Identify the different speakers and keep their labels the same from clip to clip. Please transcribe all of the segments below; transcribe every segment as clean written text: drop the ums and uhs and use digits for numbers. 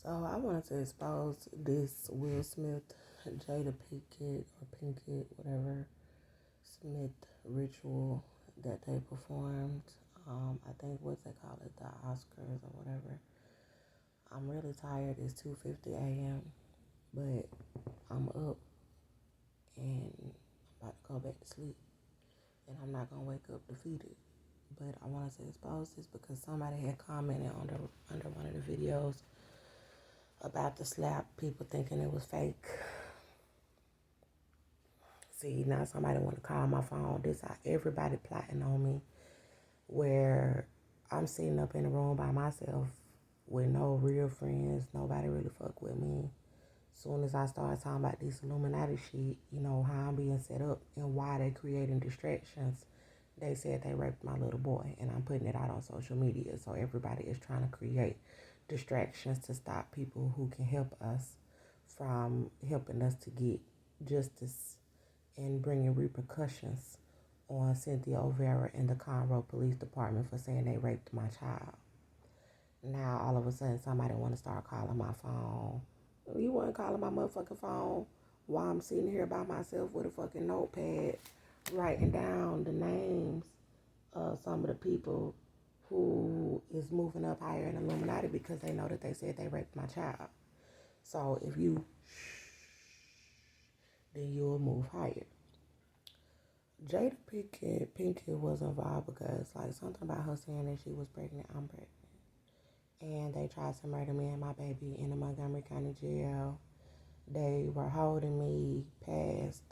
Speaker 1: So I wanted to expose this Will Smith, Jada Pinkett, whatever Smith ritual that they performed. I think what they call it, the Oscars or whatever. I'm really tired. It's 2:50 a.m. But I'm up and I'm about to go back to sleep. And I'm not gonna wake up defeated. But I wanted to expose this because somebody had commented under one of the videos about the slap, people thinking it was fake. See, now somebody want to call my phone. This how everybody plotting on me. Where I'm sitting up in the room by myself with no real friends. Nobody really fuck with me. Soon as I start talking about this Illuminati shit, you know, how I'm being set up and why they creating distractions. They said they raped my little boy, and I'm putting it out on social media. So everybody is trying to create distractions to stop people who can help us from helping us to get justice and bringing repercussions on Cynthia O'Vera and the Conroe Police Department for saying they raped my child. Now, all of a sudden, somebody want to start calling my phone. You want to call my motherfucking phone while I'm sitting here by myself with a fucking notepad writing down the names of some of the people who is moving up higher in Illuminati because they know that they said they raped my child. So if you then you'll move higher. Jada Pinkett was involved because like something about her saying that she was pregnant, I'm pregnant. And they tried to murder me and my baby in the Montgomery County Jail. They were holding me past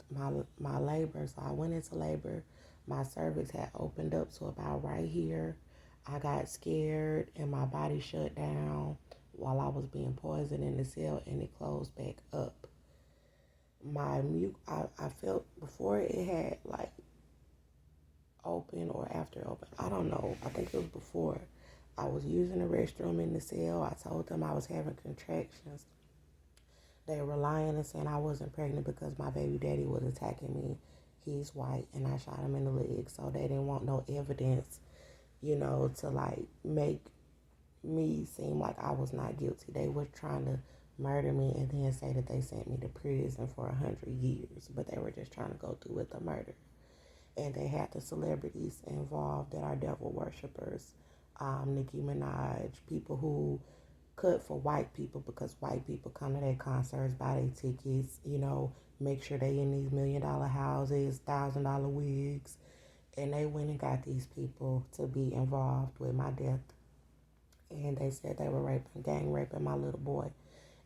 Speaker 1: my labor, so I went into labor. My cervix had opened up to about right here. I got scared and my body shut down while I was being poisoned in the cell, and it closed back up. I felt before it had like open or after open. I don't know. I think it was before. I was using the restroom in the cell. I told them I was having contractions. They were lying and saying I wasn't pregnant because my baby daddy was attacking me. He's white and I shot him in the leg. So they didn't want no evidence, you know, to like make me seem like I was not guilty. They were trying to murder me and then say that they sent me to prison for 100 years. But they were just trying to go through with the murder. And they had the celebrities involved that are devil worshippers. Nicki Minaj, people who cut for white people because white people come to their concerts, buy their tickets, you know, make sure they in these $1,000,000 houses, $1,000 wigs. And they went and got these people to be involved with my death. And they said they were gang raping my little boy.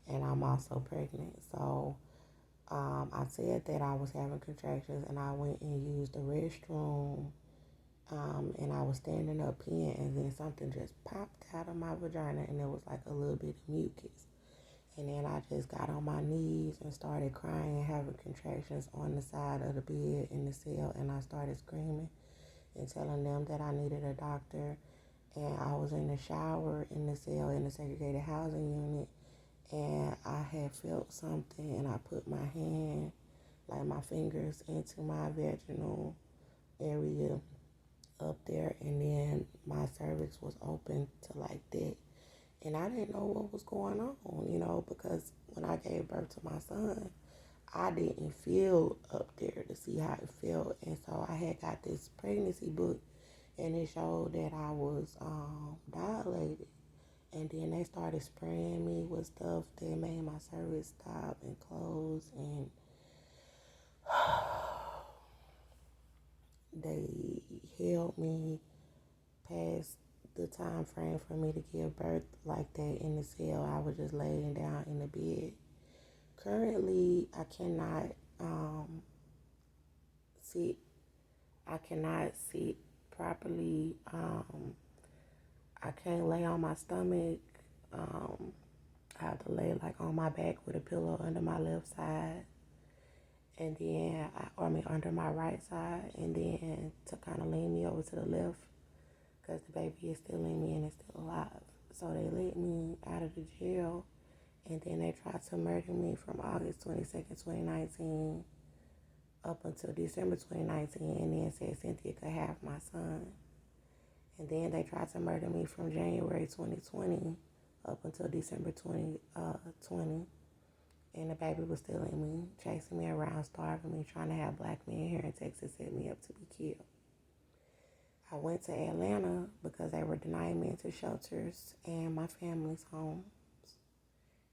Speaker 1: And I'm also pregnant. So I said that I was having contractions and I went and used the restroom. And I was standing up peeing and then something just popped out of my vagina and it was like a little bit of mucus. And then I just got on my knees and started crying and having contractions on the side of the bed in the cell. And I started screaming and telling them that I needed a doctor. And I was in the shower in the cell in the segregated housing unit. And I had felt something and I put my hand, like my fingers, into my vaginal area up there, and then my cervix was open to like that. And I didn't know what was going on, you know, because when I gave birth to my son, I didn't feel up there to see how it felt. And so I had got this pregnancy book and it showed that I was dilated. And then they started spraying me with stuff that made my cervix stop and close. And they held me past the time frame for me to give birth like that in the cell. I was just laying down in the bed. Currently, I cannot sit. I cannot sit properly. I can't lay on my stomach. I have to lay like on my back with a pillow under my left side. And then, under my right side. And then to kind of lean me over to the left because the baby is still in me and it's still alive. So they let me out of the jail, and then they tried to murder me from August 22nd, 2019 up until December 2019, and then said Cynthia could have my son. And then they tried to murder me from January 2020 up until December 2020. And the baby was still in me, chasing me around, starving me, trying to have black men here in Texas set me up to be killed. I went to Atlanta because they were denying me into shelters and my family's homes.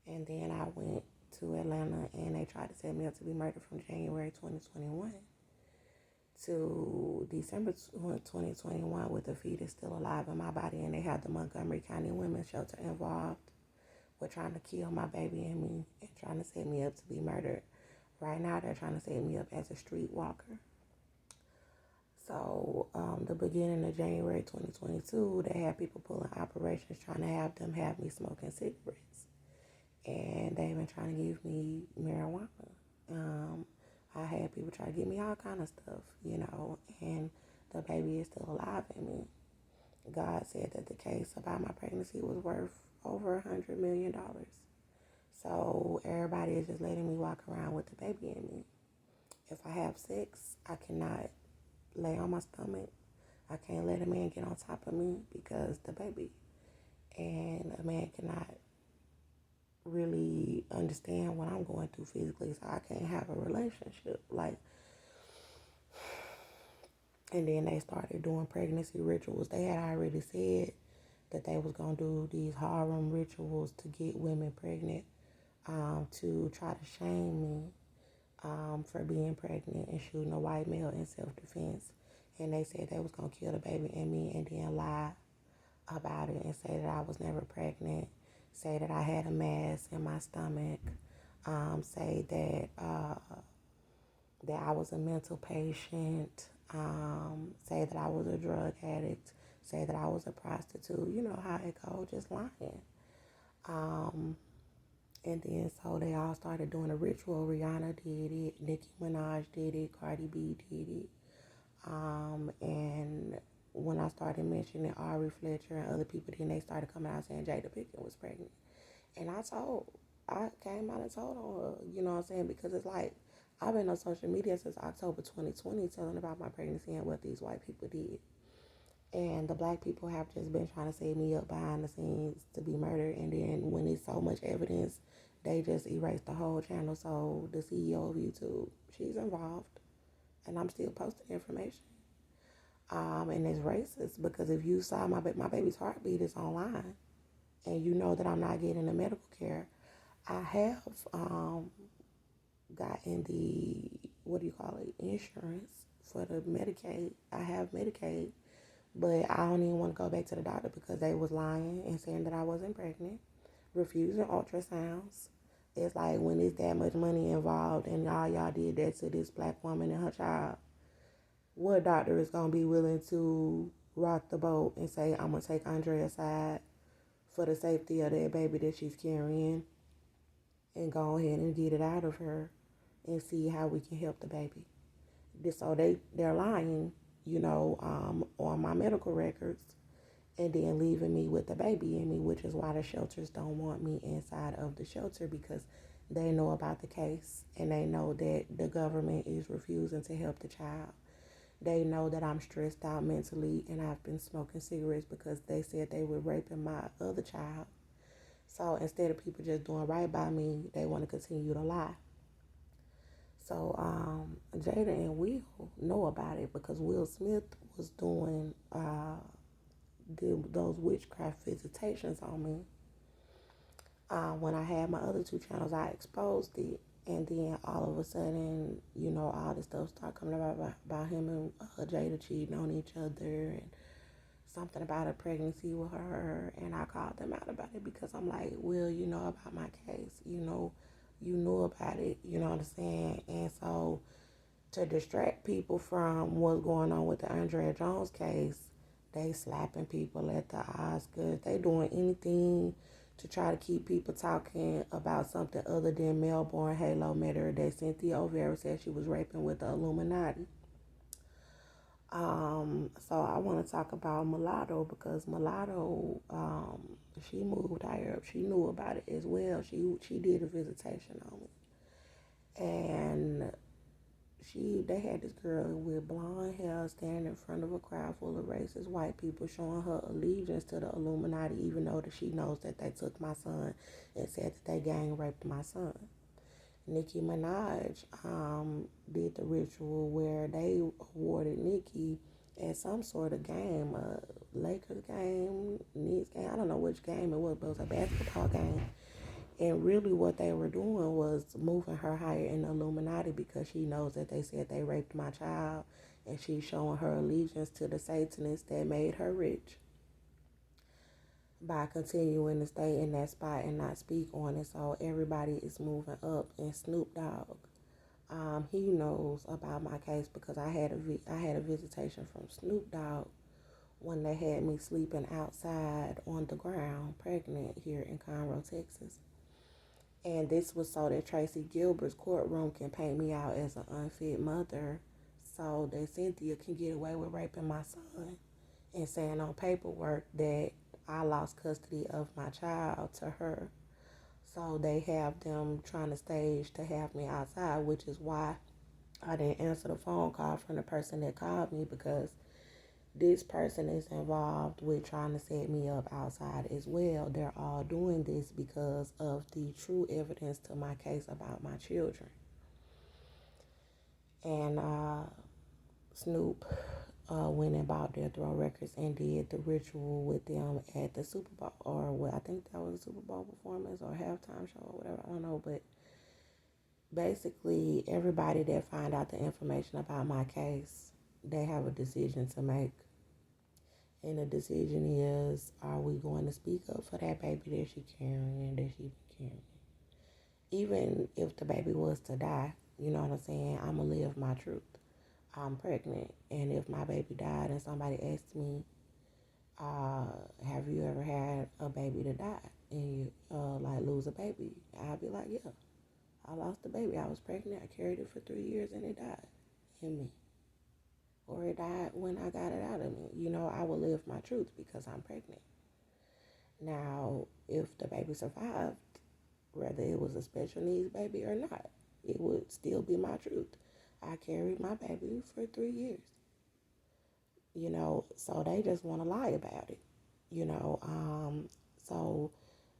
Speaker 1: And then I went to Atlanta and they tried to set me up to be murdered from January 2021 to December 2021 with the fetus still alive in my body. And they had the Montgomery County Women's Shelter involved with trying to kill my baby and me and trying to set me up to be murdered. Right now, they're trying to set me up as a street walker. So, the beginning of January 2022, they had people pulling operations trying to have them have me smoking cigarettes. And they've been trying to give me marijuana. I had people try to give me all kind of stuff, and the baby is still alive in me. God said that the case about my pregnancy was worth over $100 million. So everybody is just letting me walk around with the baby in me. If I have sex, I cannot lay on my stomach. I can't let a man get on top of me because the baby. And a man cannot really understand what I'm going through physically, so I can't have a relationship. And then they started doing pregnancy rituals. They had already said that they was going to do these harem rituals to get women pregnant, to try to shame me for being pregnant and shooting a white male in self-defense. And they said they was going to kill the baby in me and then lie about it and say that I was never pregnant, say that I had a mass in my stomach, say that I was a mental patient, say that I was a drug addict, say that I was a prostitute. You know how it goes, just lying. And then so they all started doing a ritual. Rihanna did it, Nicki Minaj did it, Cardi B did it. And when I started mentioning Ari Fletcher and other people, then they started coming out saying Jada Pinkett was pregnant. And I came out and told on her, you know what I'm saying? Because it's like, I've been on social media since October 2020 telling about my pregnancy and what these white people did. And the black people have just been trying to set me up behind the scenes to be murdered. And then when there's so much evidence, they just erase the whole channel. So the CEO of YouTube, she's involved. And I'm still posting information. And it's racist because if you saw my baby's heartbeat is online and you know that I'm not getting the medical care, I have gotten the, insurance for the Medicaid. I have Medicaid, but I don't even want to go back to the doctor because they was lying and saying that I wasn't pregnant, refusing ultrasounds. It's like when there's that much money involved and all y'all did that to this black woman and her child, what doctor is going to be willing to rock the boat and say, I'm going to take Andrea aside for the safety of that baby that she's carrying and go ahead and get it out of her and see how we can help the baby? So they're lying, on my medical records and then leaving me with the baby in me, which is why the shelters don't want me inside of the shelter because they know about the case and they know that the government is refusing to help the child. They know that I'm stressed out mentally and I've been smoking cigarettes because they said they were raping my other child. So instead of people just doing right by me, they want to continue to lie. So Jada and Will know about it because Will Smith was doing those witchcraft visitations on me. When I had my other two channels, I exposed it. And then all of a sudden, all this stuff started coming about him and Jada cheating on each other and something about a pregnancy with her. And I called them out about it because I'm like, Will, you know about my case. You knew about it. You know what I'm saying? And so to distract people from what's going on with the Andrea Jones case, they slapping people at the Oscars. They doing anything to try to keep people talking about something other than Melbourne Halo Matter that Cynthia O'Vera said she was raping with the Illuminati. So I want to talk about Mulatto because Mulatto, she moved higher up. She knew about it as well. She did a visitation on me. And They had this girl with blonde hair standing in front of a crowd full of racist white people showing her allegiance to the Illuminati, even though that she knows that they took my son and said that they gang raped my son. Nicki Minaj did the ritual where they awarded Nicki at some sort of game, a Lakers game, Knicks game, I don't know which game it was, but it was a basketball game. And really what they were doing was moving her higher in the Illuminati because she knows that they said they raped my child, and she's showing her allegiance to the Satanists that made her rich by continuing to stay in that spot and not speak on it. So everybody is moving up. And Snoop Dogg, he knows about my case because I had a visitation from Snoop Dogg when they had me sleeping outside on the ground, pregnant, here in Conroe, Texas. And this was so that Tracy Gilbert's courtroom can paint me out as an unfit mother so that Cynthia can get away with raping my son and saying on paperwork that I lost custody of my child to her. So they have them trying to stage to have me outside, which is why I didn't answer the phone call from the person that called me, because this person is involved with trying to set me up outside as well. They're all doing this because of the true evidence to my case about my children. And Snoop went and bought their throw records and did the ritual with them at the Super Bowl, or what I think that was a Super Bowl performance or halftime show or whatever, I don't know. But basically everybody that find out the information about my case, they have a decision to make. And the decision is, are we going to speak up for that baby that she carrying, that she been carrying? Even if the baby was to die, you know what I'm saying, I'm going to live my truth. I'm pregnant, and if my baby died and somebody asked me, have you ever had a baby to die and you like lose a baby? I'll be like, yeah, I lost the baby. I was pregnant. I carried it for 3 years and it died in me. Or it died when I got it out of me. You know, I will live my truth because I'm pregnant. Now, if the baby survived, whether it was a special needs baby or not, it would still be my truth. I carried my baby for 3 years. You know, so they just want to lie about it. You know, so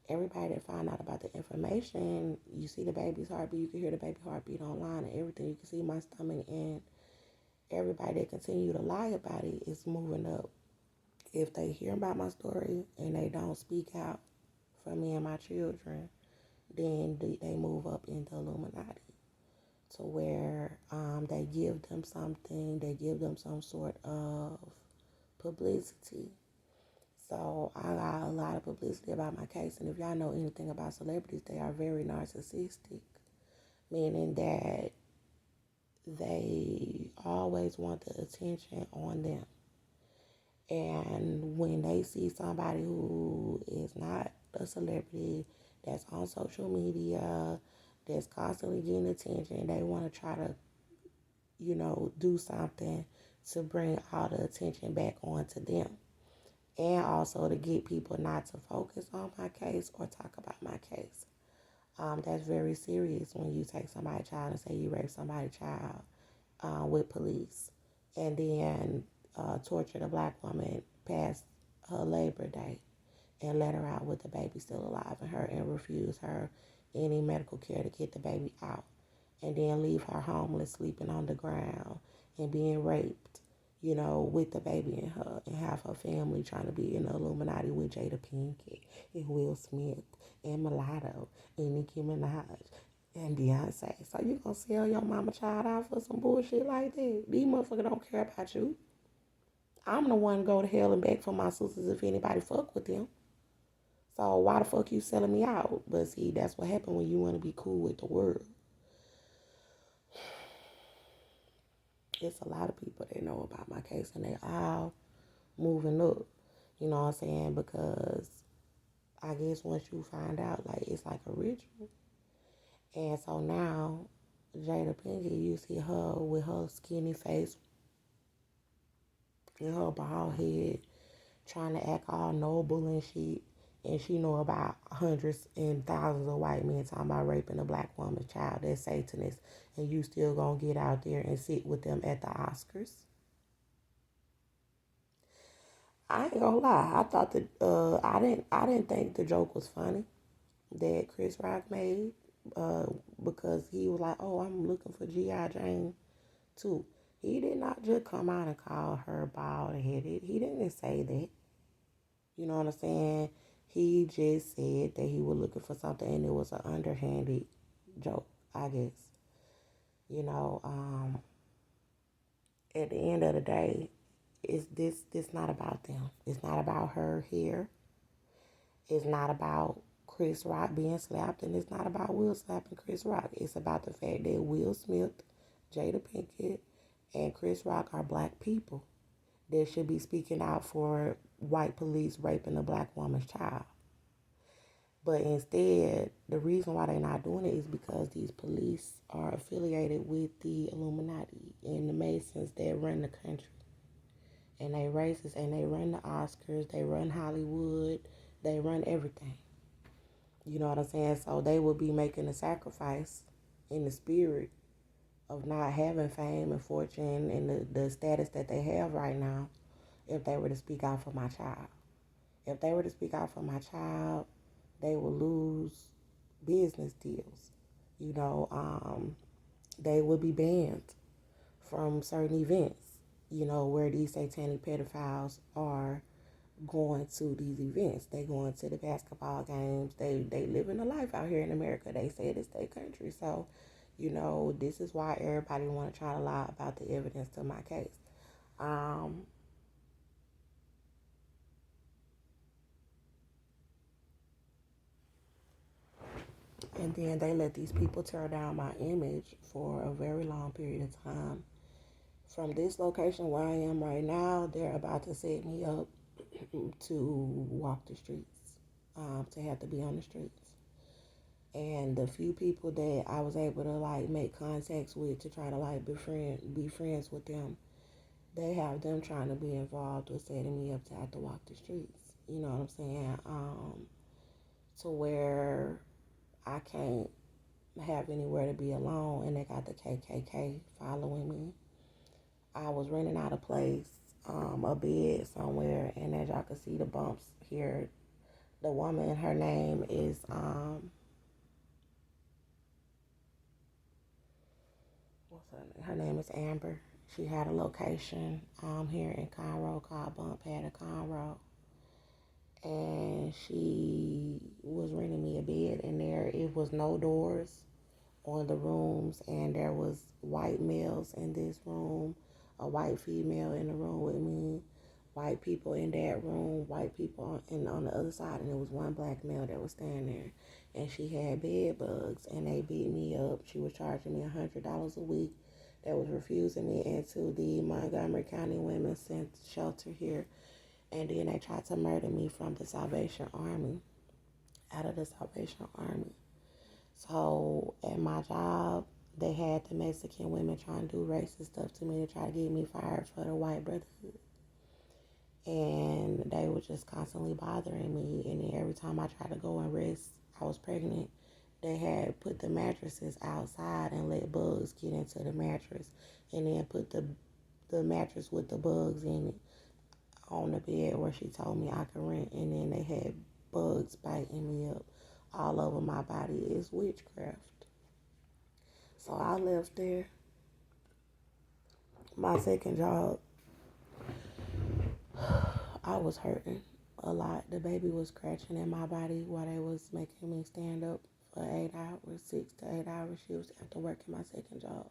Speaker 1: everybody that find out about the information, you see the baby's heartbeat, you can hear the baby heartbeat online and everything. You can see my stomach, and everybody that continue to lie about it is moving up. If they hear about my story and they don't speak out for me and my children, then they move up into Illuminati, to where they give them something, they give them some sort of publicity. So I got a lot of publicity about my case, and if y'all know anything about celebrities, they are very narcissistic, meaning that they always want the attention on them. And when they see somebody who is not a celebrity, that's on social media, that's constantly getting attention, they want to try to, you know, do something to bring all the attention back onto them. And also to get people not to focus on my case or talk about my case. That's very serious when you take somebody's child and say you raped somebody's child with police, and then torture the black woman past her labor date and let her out with the baby still alive in her and refuse her any medical care to get the baby out, and then leave her homeless, sleeping on the ground and being raped, you know, with the baby in her, and have her family trying to be in the Illuminati with Jada Pinkett and Will Smith and Mulatto and Nicki Minaj and Beyonce. So you gonna sell your mama child out for some bullshit like that? These motherfuckers don't care about you. I'm the one to go to hell and back for my sisters if anybody fuck with them. So why the fuck you selling me out? But see, that's what happened when you want to be cool with the world. It's a lot of people that know about my case, and they all moving up. You know what I'm saying? Because I guess once you find out, like, it's like a ritual. And so now, Jada Pinkett, you see her with her skinny face and her bald head, trying to act all noble and shit. and she know about hundreds and thousands of white men talking about raping a black woman's child, that's Satanist, and you still gonna get out there and sit with them at the Oscars. I ain't gonna lie. I thought that I didn't think the joke was funny that Chris Rock made, uh, because he was like, "Oh, I'm looking for G.I. Jane too." He did not just come out and call her bald headed. He didn't say that. You know what I'm saying? He just said that he was looking for something, and it was an underhanded joke, I guess. You know, at the end of the day, it's this not about them. It's not about her hair. It's not about Chris Rock being slapped, and it's not about Will slapping Chris Rock. It's about the fact that Will Smith, Jada Pinkett, and Chris Rock are black people that should be speaking out for white police raping a black woman's child. But instead, the reason why they're not doing it is because these police are affiliated with the Illuminati and the Masons that run the country. And they racist, and they run the Oscars, they run Hollywood, they run everything. You know what I'm saying? So they will be making a sacrifice in the spirit of not having fame and fortune and the status that they have right now if they were to speak out for my child. If they were to speak out for my child, they will lose business deals. You know, they will be banned from certain events, you know, where these satanic pedophiles are going to these events. They going to the basketball games. They living a life out here in America. They say it's their country. So, you know, this is why everybody want to try to lie about the evidence to my case. Um, and then they let these people tear down my image for a very long period of time. From this location where I am right now, they're about to set me up to walk the streets, to have to be on the streets. And the few people that I was able to like make contacts with to try to like be friends with them, they have them trying to be involved with setting me up to have to walk the streets. You know what I'm saying? To where I can't have anywhere to be alone, and they got the KKK following me. I was renting out a place, a bed somewhere, and as y'all can see the bumps here, the woman, her name is her name is Amber. She had a location here in Conroe called Bump Pad of Conroe. And she was renting me a bed in there. It was no doors on the rooms, and there was white males in this room, a white female in the room with me, white people in that room, white people on the other side, and there was one black male that was standing there. And she had bed bugs, and they beat me up. She was charging me $100 a week. That was refusing me into the Montgomery County Women's Shelter here. And then they tried to murder me from the Salvation Army, out of the Salvation Army. So at my job, they had the Mexican women trying to do racist stuff to me to try to get me fired for the white brotherhood. And they were just constantly bothering me. And then every time I tried to go and rest, I was pregnant, they had put the mattresses outside and let bugs get into the mattress. And then put the mattress with the bugs in it on the bed where she told me I could rent. And then they had bugs biting me up all over my body. It's witchcraft. So I left there. My second job, I was hurting a lot. The baby was scratching in my body while they was making me stand up for 8 hours, 6 to 8 hour shifts after working my second job.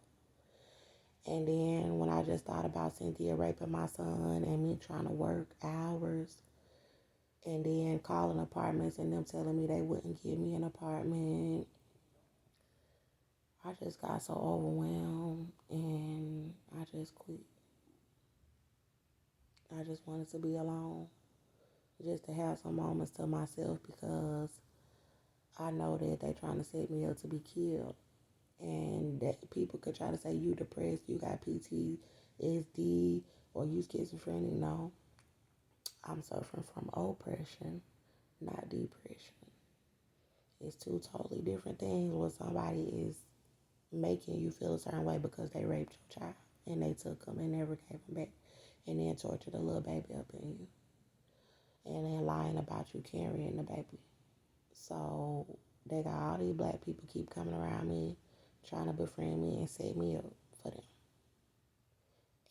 Speaker 1: And then when I just thought about Cynthia raping my son and me trying to work hours, and then calling apartments and them telling me they wouldn't give me an apartment, I just got so overwhelmed and I just quit. I just wanted to be alone, just to have some moments to myself, because I know that they're trying to set me up to be killed. And that people could try to say you depressed, you got PTSD, or you schizophrenic. No, I'm suffering from oppression, not depression. It's two totally different things when somebody is making you feel a certain way because they raped your child and they took him and never gave him back and then tortured a little baby up in you and then lying about you carrying the baby. So they got all these black people keep coming around me trying to befriend me and set me up for them.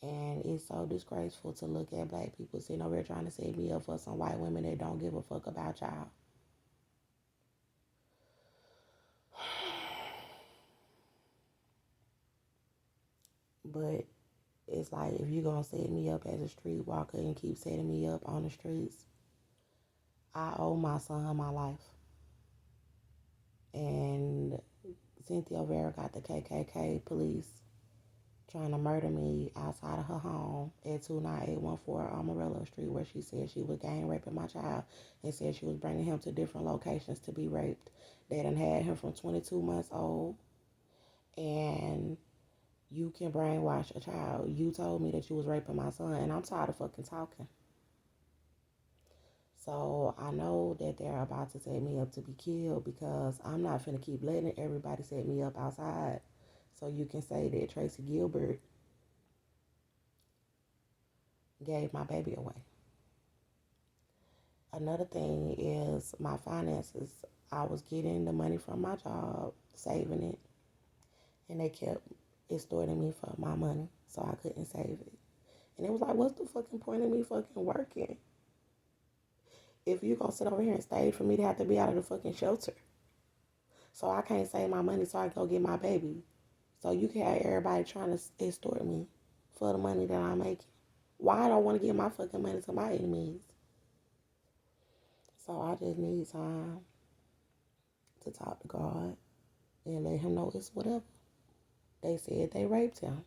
Speaker 1: And it's so disgraceful to look at black people sitting over here trying to set me up for some white women that don't give a fuck about y'all. But it's like, if you're going to set me up as a street walker and keep setting me up on the streets, I owe my son my life. And Cynthia Vera got the KKK police trying to murder me outside of her home at 29814 Amarillo Street, where she said she was gang raping my child and said she was bringing him to different locations to be raped. They done had him from 22 months old, and you can brainwash a child. You told me that you was raping my son, and I'm tired of fucking talking. So I know that they're about to set me up to be killed because I'm not finna keep letting everybody set me up outside. So you can say that Tracy Gilbert gave my baby away. Another thing is my finances. I was getting the money from my job, saving it, and they kept extorting me for my money, so I couldn't save it. And it was like, what's the fucking point of me fucking working if you gonna sit over here and stay for me to have to be out of the fucking shelter? So I can't save my money so I can go get my baby. So you can have everybody trying to extort me for the money that I'm making. Why I don't want to give my fucking money to my enemies? So I just need time to talk to God and let him know it's whatever. They said they raped him.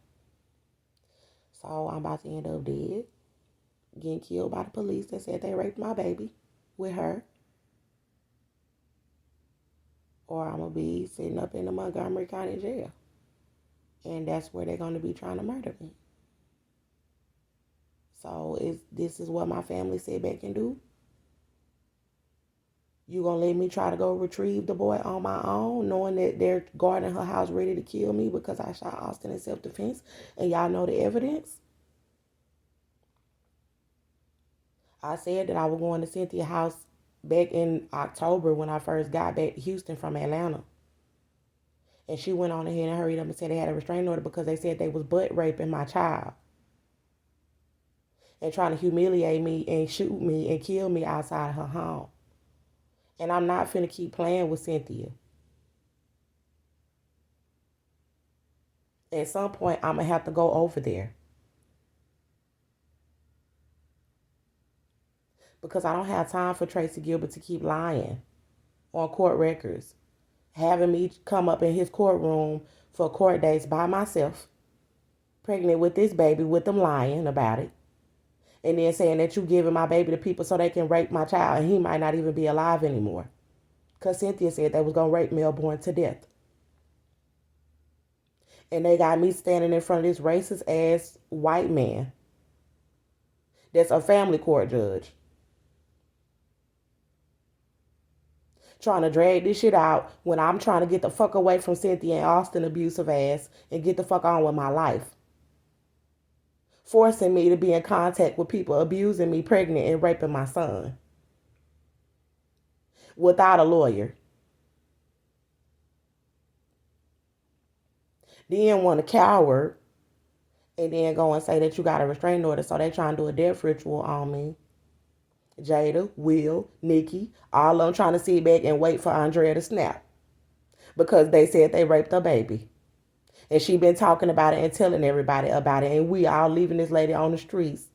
Speaker 1: So I'm about to end up dead, getting killed by the police that said they raped my baby with her. Or I'm going to be sitting up in the Montgomery County Jail. And that's where they're going to be trying to murder me. So this is what my family said back and do? You gonna let me try to go retrieve the boy on my own, knowing that they're guarding her house ready to kill me because I shot Austin in self-defense, and y'all know the evidence? I said that I was going to Cynthia's house back in October when I first got back to Houston from Atlanta. And she went on ahead and hurried up and said they had a restraining order because they said they was butt raping my child and trying to humiliate me and shoot me and kill me outside her home. And I'm not finna keep playing with Cynthia. At some point, I'm going to have to go over there. Because I don't have time for Tracy Gilbert to keep lying on court records. Having me come up in his courtroom for court dates by myself. Pregnant with this baby with them lying about it. And then saying that you giving my baby to people so they can rape my child. And he might not even be alive anymore. Because Cynthia said they was going to rape Melbourne to death. And they got me standing in front of this racist ass white man. That's a family court judge. Trying to drag this shit out when I'm trying to get the fuck away from Cynthia and Austin abusive ass and get the fuck on with my life. Forcing me to be in contact with people abusing me pregnant and raping my son. Without a lawyer. Then want to cower and then go and say that you got a restraining order, so they trying to do a death ritual on me. Jada, Will, Nikki, all of them trying to sit back and wait for Andrea to snap. Because they said they raped her baby. And she been talking about it and telling everybody about it. And we all leaving this lady on the streets.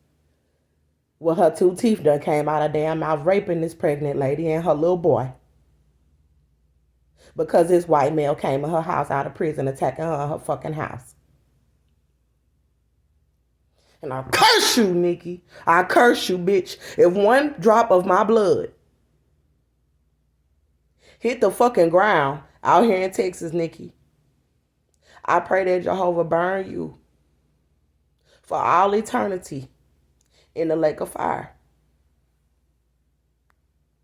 Speaker 1: Well, her 2 teeth done came out of damn mouth raping this pregnant lady and her little boy. Because this white male came to her house out of prison attacking her in her fucking house. And I curse you, Nikki. I curse you, bitch. If one drop of my blood hit the fucking ground out here in Texas, Nikki, I pray that Jehovah burn you for all eternity in the lake of fire.